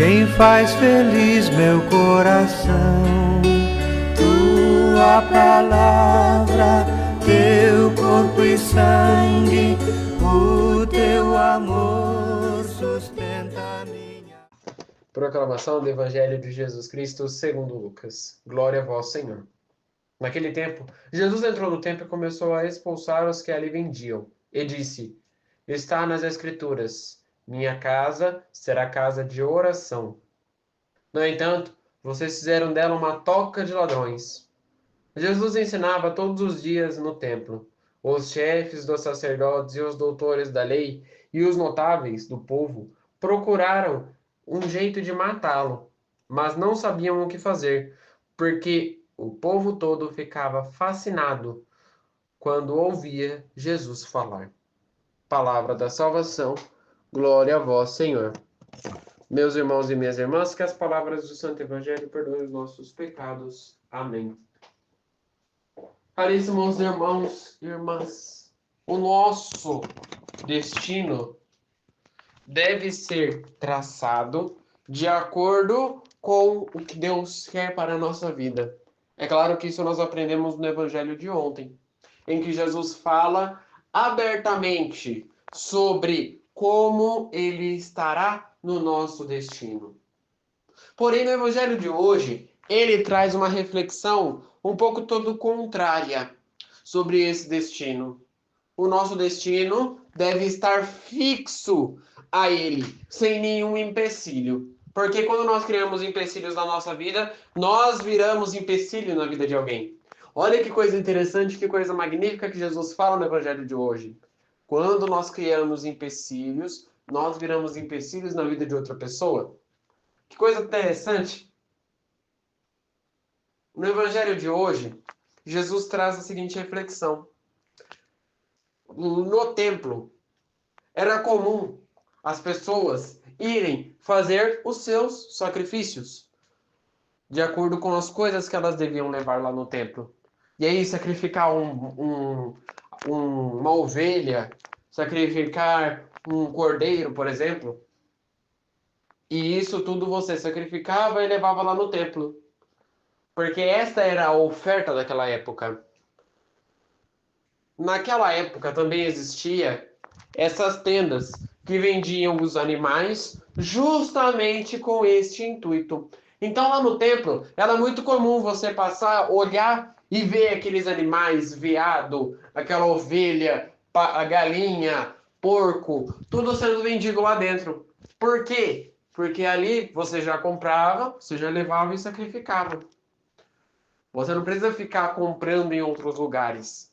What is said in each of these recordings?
quem faz feliz meu coração. Tua palavra, teu corpo e sangue, o teu amor sustenta minha. Proclamação do Evangelho de Jesus Cristo segundo Lucas. Glória a vós, Senhor. Naquele tempo, Jesus entrou no templo e começou a expulsar os que ali vendiam. E disse: Está nas Escrituras, minha casa será casa de oração. No entanto, vocês fizeram dela uma toca de ladrões. Jesus ensinava todos os dias no templo. Os chefes dos sacerdotes e os doutores da lei e os notáveis do povo procuraram um jeito de matá-lo, mas não sabiam o que fazer, porque o povo todo ficava fascinado quando ouvia Jesus falar. Palavra da salvação, glória a vós, Senhor. Meus irmãos e minhas irmãs, que as palavras do Santo Evangelho perdoem os nossos pecados. Amém. Caríssimos irmãos e irmãs, o nosso destino deve ser traçado de acordo com o que Deus quer para a nossa vida. É claro que isso nós aprendemos no Evangelho de ontem, em que Jesus fala abertamente sobre como ele estará no nosso destino. Porém, no Evangelho de hoje, ele traz uma reflexão um pouco todo contrária sobre esse destino. O nosso destino deve estar fixo a ele, sem nenhum empecilho. Porque quando nós criamos empecilhos na nossa vida, nós viramos empecilho na vida de alguém. Olha que coisa interessante, que coisa magnífica que Jesus fala no Evangelho de hoje. Quando nós criamos empecilhos, nós viramos empecilhos na vida de outra pessoa. Que coisa interessante. No Evangelho de hoje, Jesus traz a seguinte reflexão. No templo, era comum as pessoas irem fazer os seus sacrifícios, de acordo com as coisas que elas deviam levar lá no templo. E aí, sacrificar uma ovelha, sacrificar um cordeiro, por exemplo. E isso tudo você sacrificava e levava lá no templo. Porque esta era a oferta daquela época. Naquela época também existia essas tendas que vendiam os animais justamente com este intuito. Então lá no templo era muito comum você passar, olhar e ver aqueles animais, veado, aquela ovelha, a galinha, porco, tudo sendo vendido lá dentro. Por quê? Porque ali você já comprava, você já levava e sacrificava. Você não precisa ficar comprando em outros lugares.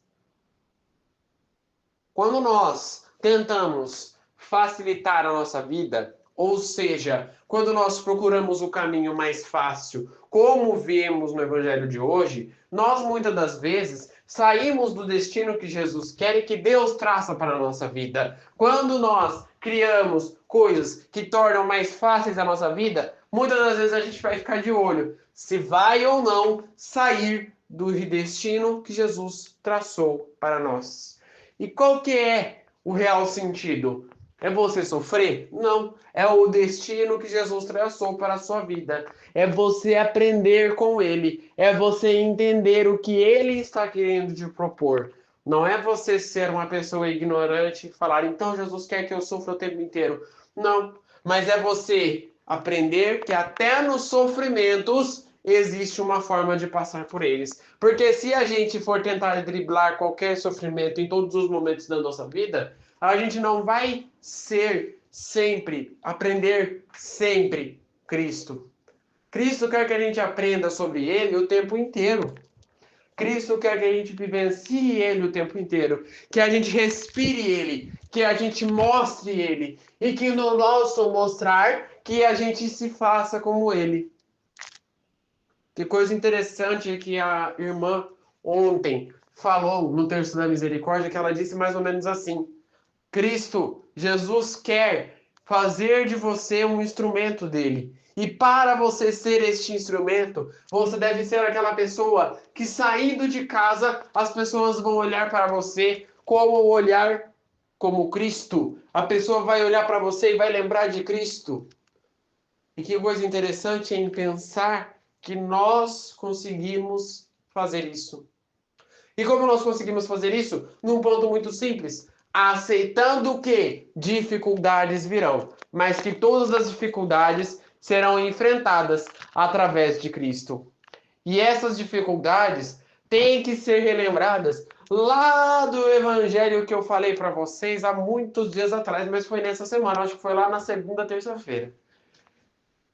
Quando nós tentamos facilitar a nossa vida, ou seja, quando nós procuramos o caminho mais fácil, como vemos no Evangelho de hoje, nós muitas das vezes saímos do destino que Jesus quer e que Deus traça para a nossa vida. Quando nós criamos coisas que tornam mais fáceis a nossa vida, muitas das vezes a gente vai ficar de olho se vai ou não sair do destino que Jesus traçou para nós. E qual que é o real sentido? É você sofrer? Não. É o destino que Jesus traçou para a sua vida. É você aprender com ele. É você entender o que ele está querendo te propor. Não é você ser uma pessoa ignorante e falar, então Jesus quer que eu sofra o tempo inteiro. Não. Mas é você aprender que até nos sofrimentos existe uma forma de passar por eles. Porque se a gente for tentar driblar qualquer sofrimento em todos os momentos da nossa vida, a gente não vai ser sempre, aprender sempre Cristo. Cristo quer que a gente aprenda sobre Ele o tempo inteiro. Cristo quer que a gente vivencie Ele o tempo inteiro, que a gente respire Ele, que a gente mostre Ele, e que no nosso mostrar, que a gente se faça como Ele. Que coisa interessante que a irmã ontem falou no Terço da Misericórdia, que ela disse mais ou menos assim: Cristo, Jesus quer fazer de você um instrumento dele. E para você ser este instrumento, você deve ser aquela pessoa que saindo de casa, as pessoas vão olhar para você como olhar como Cristo. A pessoa vai olhar para você e vai lembrar de Cristo. E que coisa interessante em pensar que nós conseguimos fazer isso. E como nós conseguimos fazer isso? Num ponto muito simples. Aceitando que dificuldades virão, mas que todas as dificuldades serão enfrentadas através de Cristo. E essas dificuldades têm que ser relembradas lá do evangelho que eu falei para vocês há muitos dias atrás, mas foi nessa semana, acho que foi lá na segunda, terça-feira,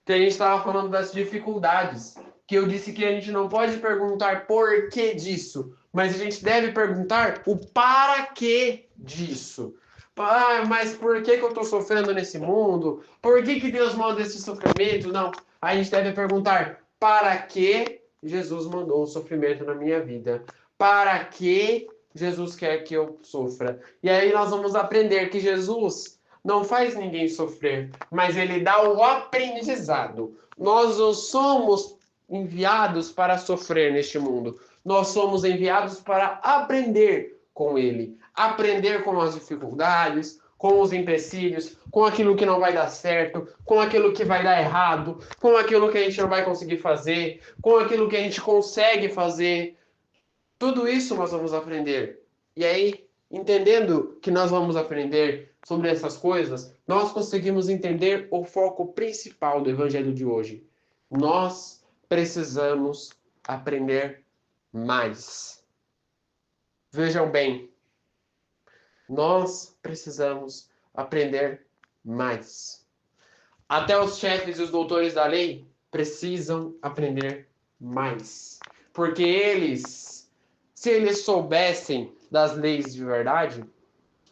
que a gente estava falando das dificuldades, que eu disse que a gente não pode perguntar por que disso, mas a gente deve perguntar o para que disso. Ah, mas por que que eu estou sofrendo nesse mundo? Por que que Deus manda esse sofrimento? Não, a gente deve perguntar para que Jesus mandou o sofrimento na minha vida? Para que Jesus quer que eu sofra? E aí nós vamos aprender que Jesus não faz ninguém sofrer, mas ele dá o aprendizado. Nós não somos enviados para sofrer neste mundo. Nós somos enviados para aprender com ele, aprender com as dificuldades, com os empecilhos, com aquilo que não vai dar certo, com aquilo que vai dar errado, com aquilo que a gente não vai conseguir fazer, com aquilo que a gente consegue fazer. Tudo isso nós vamos aprender. E aí, entendendo que nós vamos aprender sobre essas coisas, nós conseguimos entender o foco principal do evangelho de hoje. Nós precisamos aprender mais. Vejam bem, nós precisamos aprender mais. Até os chefes e os doutores da lei precisam aprender mais. Porque eles, se eles soubessem das leis de verdade,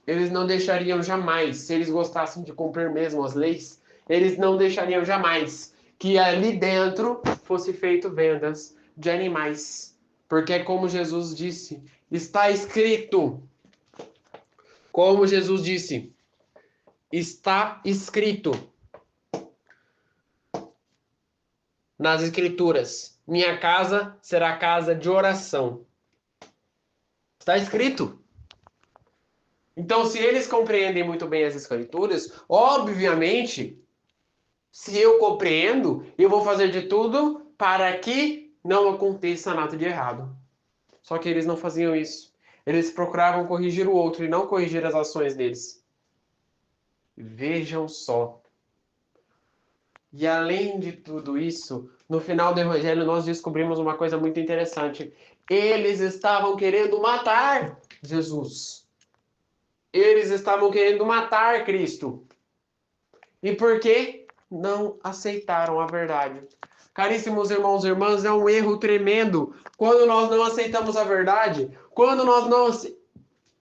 eles não deixariam jamais, se eles gostassem de cumprir mesmo as leis, eles não deixariam jamais que ali dentro fosse feito vendas de animais. Porque é como Jesus disse, está escrito. Como Jesus disse, está escrito nas Escrituras: minha casa será casa de oração. Está escrito. Então, se eles compreendem muito bem as Escrituras, obviamente, se eu compreendo, eu vou fazer de tudo para que não aconteça nada de errado. Só que eles não faziam isso. Eles procuravam corrigir o outro e não corrigir as ações deles. Vejam só. E além de tudo isso, no final do Evangelho nós descobrimos uma coisa muito interessante. Eles estavam querendo matar Jesus. Eles estavam querendo matar Cristo. E por quê? Não aceitaram a verdade. Caríssimos irmãos e irmãs, é um erro tremendo quando nós não aceitamos a verdade, quando nós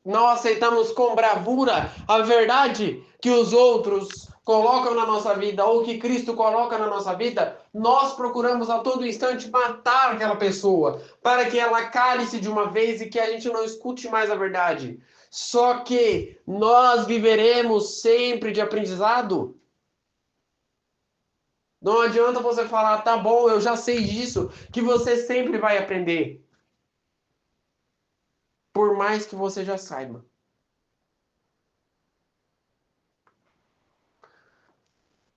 não aceitamos com bravura a verdade que os outros colocam na nossa vida ou que Cristo coloca na nossa vida, nós procuramos a todo instante matar aquela pessoa para que ela cale-se de uma vez e que a gente não escute mais a verdade. Só que nós viveremos sempre de aprendizado. Não adianta você falar, tá bom, eu já sei disso, que você sempre vai aprender. Por mais que você já saiba.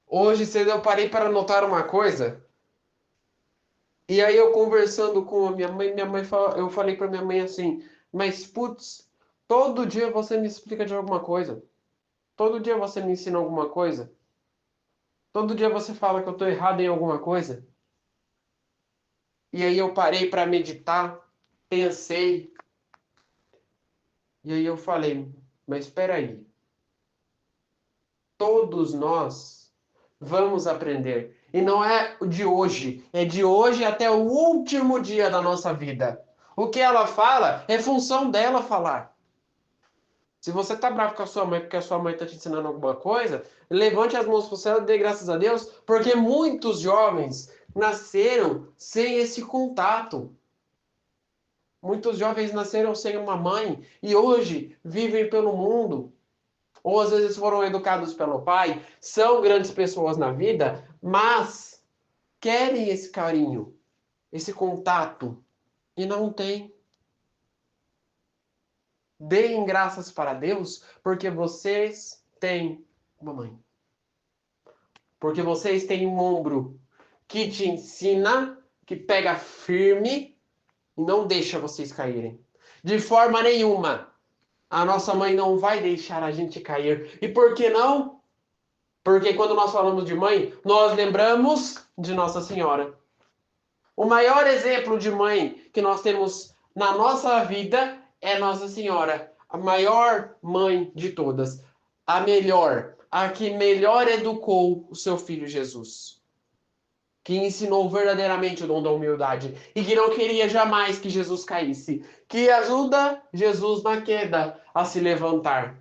Hoje cedo eu parei para notar uma coisa. E aí eu conversando com a minha mãe eu falei para minha mãe assim, mas putz, todo dia você me explica de alguma coisa. Todo dia você me ensina alguma coisa. Todo dia você fala que eu estou errado em alguma coisa. E aí eu parei para meditar, pensei. E aí eu falei, mas espera aí. Todos nós vamos aprender. E não é de hoje, é de hoje até o último dia da nossa vida. O que ela fala é função dela falar. Se você tá bravo com a sua mãe porque a sua mãe tá te ensinando alguma coisa, levante as mãos para o céu e dê graças a Deus, porque muitos jovens nasceram sem esse contato. Muitos jovens nasceram sem uma mãe e hoje vivem pelo mundo. Ou às vezes foram educados pelo pai, são grandes pessoas na vida, mas querem esse carinho, esse contato, e não tem. Deem graças para Deus, porque vocês têm uma mãe. Porque vocês têm um ombro que te ensina, que pega firme e não deixa vocês caírem. De forma nenhuma, a nossa mãe não vai deixar a gente cair. E por que não? Porque quando nós falamos de mãe, nós lembramos de Nossa Senhora. O maior exemplo de mãe que nós temos na nossa vida é Nossa Senhora, a maior mãe de todas, a melhor, a que melhor educou o seu filho Jesus, que ensinou verdadeiramente o dom da humildade e que não queria jamais que Jesus caísse, que ajuda Jesus na queda a se levantar.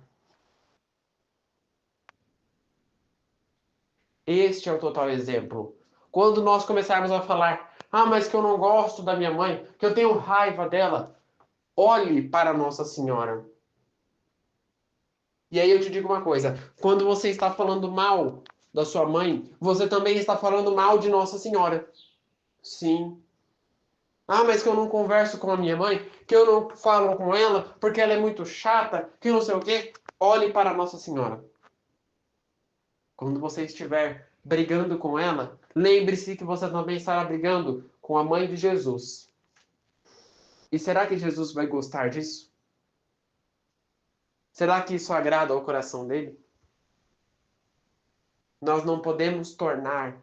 Este é o total exemplo. Quando nós começarmos a falar, mas que eu não gosto da minha mãe, que eu tenho raiva dela, olhe para Nossa Senhora. E aí eu te digo uma coisa, quando você está falando mal da sua mãe, você também está falando mal de Nossa Senhora. Sim. Mas que eu não converso com a minha mãe, que eu não falo com ela, porque ela é muito chata, que não sei o quê. Olhe para Nossa Senhora. Quando você estiver brigando com ela, lembre-se que você também estará brigando com a mãe de Jesus. E será que Jesus vai gostar disso? Será que isso agrada ao coração dele? Nós não podemos tornar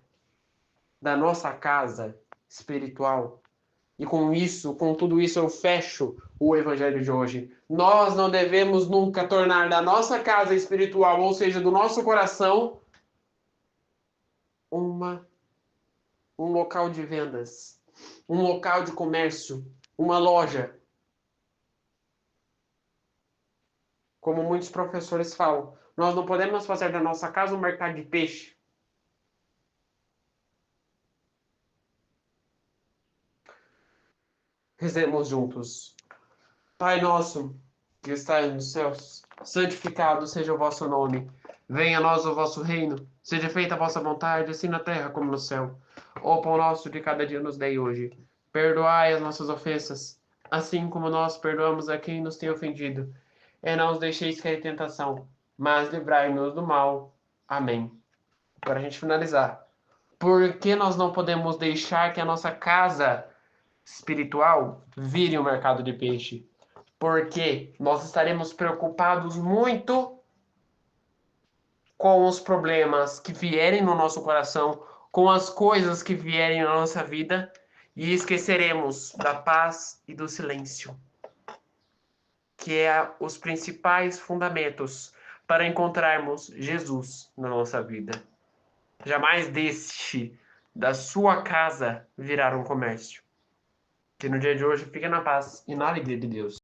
da nossa casa espiritual. E com isso, com tudo isso, eu fecho o evangelho de hoje. Nós não devemos nunca tornar da nossa casa espiritual, ou seja, do nosso coração, um local de vendas, um local de comércio, uma loja. Como muitos professores falam, nós não podemos fazer da nossa casa um mercado de peixe. Rezemos juntos. Pai nosso, que estais nos céus, santificado seja o vosso nome. Venha a nós o vosso reino. Seja feita a vossa vontade, assim na terra como no céu. O pão nosso de cada dia nos dai hoje. Perdoai as nossas ofensas, assim como nós perdoamos a quem nos tem ofendido. E não os deixeis cair em tentação, mas livrai-nos do mal. Amém. Para a gente finalizar. Por que nós não podemos deixar que a nossa casa espiritual vire um mercado de peixe? Porque nós estaremos preocupados muito com os problemas que vierem no nosso coração, com as coisas que vierem na nossa vida, e esqueceremos da paz e do silêncio, que é os principais fundamentos para encontrarmos Jesus na nossa vida. Jamais deixe da sua casa virar um comércio. Que no dia de hoje fique na paz e na alegria de Deus.